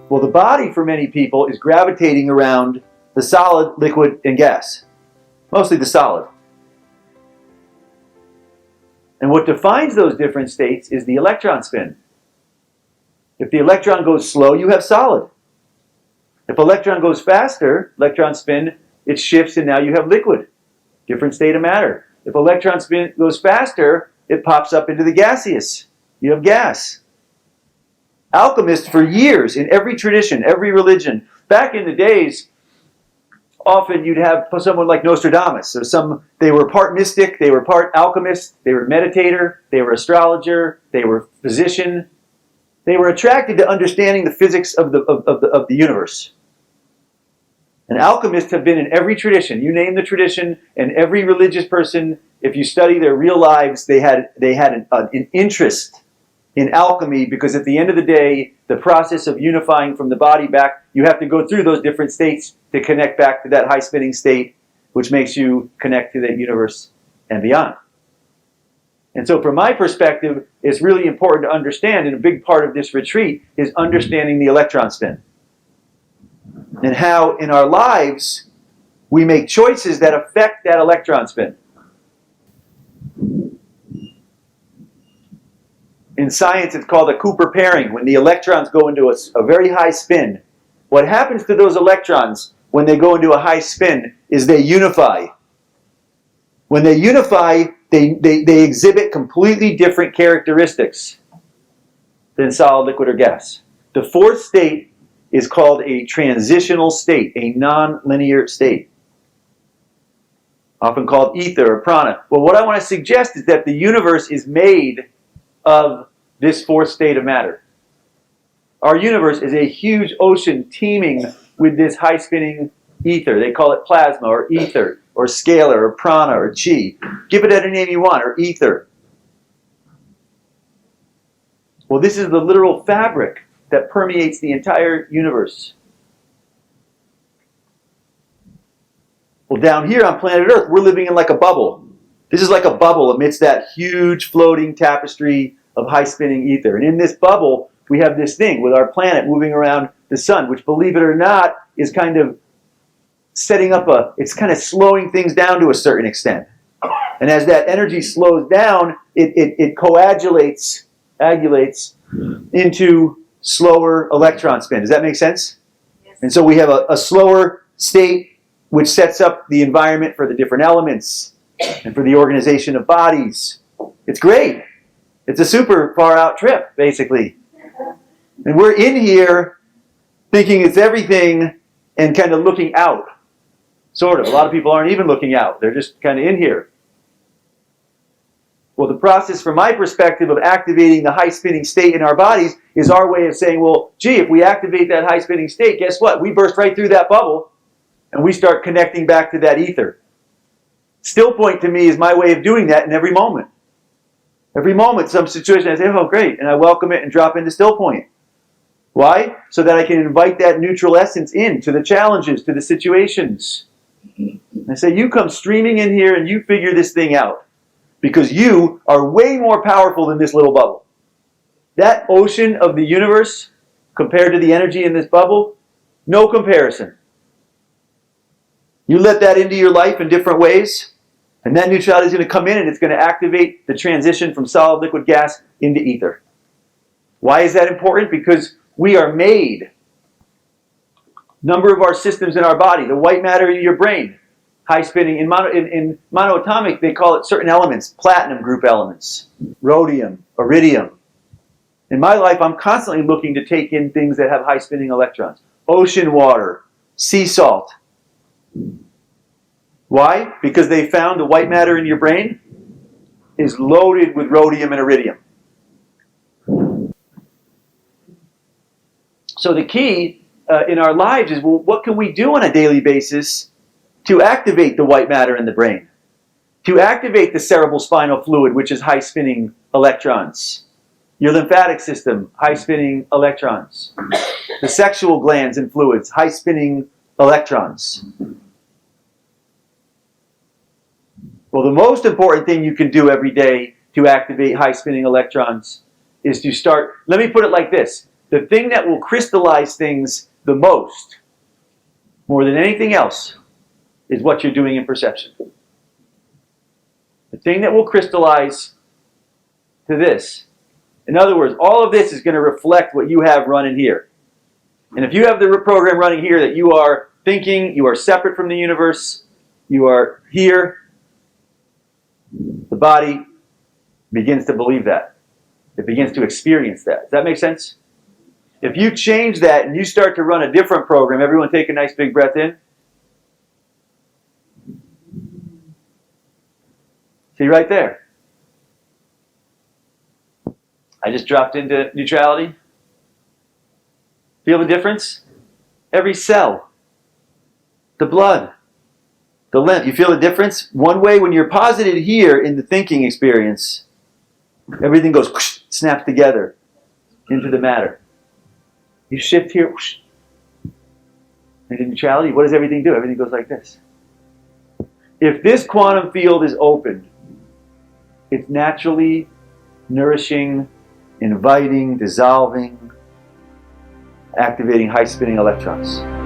Well, the body for many people is gravitating around the solid, liquid, and gas. Mostly the solid. And what defines those different states is the electron spin. If the electron goes slow, you have solid. If electron goes faster, electron spin, it shifts and now you have liquid. Different state of matter. If electron spin goes faster, it pops up into the gaseous. You have gas. Alchemists for years, in every tradition, every religion, back in the days, often you'd have someone like Nostradamus. So they were part mystic, they were part alchemist, they were meditator, they were astrologer, they were physician. They were attracted to understanding the physics of the universe. And alchemists have been in every tradition. You name the tradition, and every religious person, if you study their real lives, they had an interest in alchemy, because at the end of the day, the process of unifying from the body back, you have to go through those different states to connect back to that high spinning state, which makes you connect to the universe and beyond. And so from my perspective, it's really important to understand, and a big part of this retreat is understanding the electron spin. And how in our lives, we make choices that affect that electron spin. In science, it's called a Cooper pairing. When the electrons go into a very high spin, what happens to those electrons when they go into a high spin is they unify. When they unify, they exhibit completely different characteristics than solid, liquid, or gas. The fourth state is called a transitional state, a non-linear state, often called ether or prana. Well, what I want to suggest is that the universe is made of this fourth state of matter. Our universe is a huge ocean teeming with this high-spinning ether. They call it plasma or ether or scalar or prana or chi. Give it any name you want, or ether. Well, this is the literal fabric that permeates the entire universe. Well, down here on planet Earth, we're living in like a bubble. This is like a bubble amidst that huge floating tapestry of high-spinning ether. And in this bubble, we have this thing with our planet moving around the sun, which, believe it or not, is kind of setting up it's kind of slowing things down to a certain extent. And as that energy slows down, it coagulates into slower electron spin. Does that make sense? Yes. And so we have a slower state which sets up the environment for the different elements and for the organization of bodies. It's great. It's a super far out trip, basically. And we're in here thinking it's everything and kind of looking out. Sort of. A lot of people aren't even looking out. They're just kind of in here. Well, the process from my perspective of activating the high-spinning state in our bodies is our way of saying, well, gee, if we activate that high-spinning state, guess what? We burst right through that bubble and we start connecting back to that ether. Still point to me is my way of doing that in every moment. Every moment, some situation, I say, oh, great, and I welcome it and drop into still point. Why? So that I can invite that neutral essence in to the challenges, to the situations. I say, you come streaming in here and you figure this thing out. Because you are way more powerful than this little bubble. That ocean of the universe, compared to the energy in this bubble, no comparison. You let that into your life in different ways, and that neutrality is going to come in and it's going to activate the transition from solid, liquid, gas into ether. Why is that important? Because we are made. Number of our systems in our body, the white matter in your brain, high spinning. In monoatomic, they call it certain elements, platinum group elements, rhodium, iridium. In my life, I'm constantly looking to take in things that have high spinning electrons. Ocean water, sea salt. Why? Because they found the white matter in your brain is loaded with rhodium and iridium. So the key in our lives is, well, what can we do on a daily basis to activate the white matter in the brain, to activate the cerebral spinal fluid, which is high-spinning electrons, your lymphatic system, high-spinning electrons, the sexual glands and fluids, high-spinning electrons. Well, the most important thing you can do every day to activate high-spinning electrons is to start, let me put it like this. the thing that will crystallize things the most, more than anything else, is what you're doing in perception. The thing that will crystallize to this. In other words, all of this is going to reflect what you have running here. And if you have the program running here that you are thinking, you are separate from the universe, you are here, the body begins to believe that. It begins to experience that. Does that make sense? If you change that and you start to run a different program, everyone take a nice big breath in. See right there. I just dropped into neutrality. Feel the difference? Every cell, the blood, the lymph. You feel the difference? One way, when you're posited here in the thinking experience, everything goes, whoosh, snaps together into the matter. You shift here, whoosh, into neutrality. What does everything do? Everything goes like this. If this quantum field is open, it's naturally nourishing, inviting, dissolving, activating high spinning electrons.